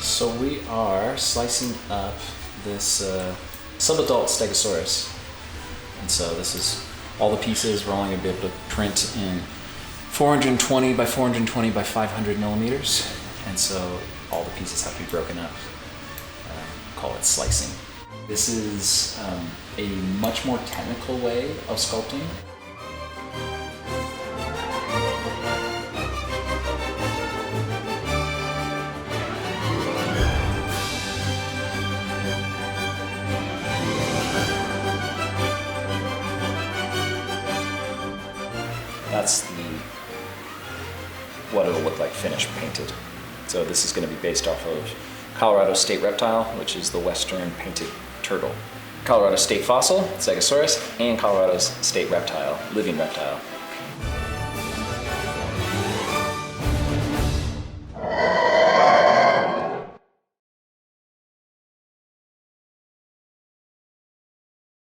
So we are slicing up this subadult Stegosaurus. And so this is all the pieces we're only going to be able to print in 420 by 420 by 500 millimeters. And so all the pieces have to be broken up. Call it slicing. This is a much more technical way of sculpting. That's what it'll look like finished painted. So this is going to be based off of Colorado State Reptile, which is the western painted turtle. Colorado State Fossil, Stegosaurus, and Colorado's State Reptile, living reptile,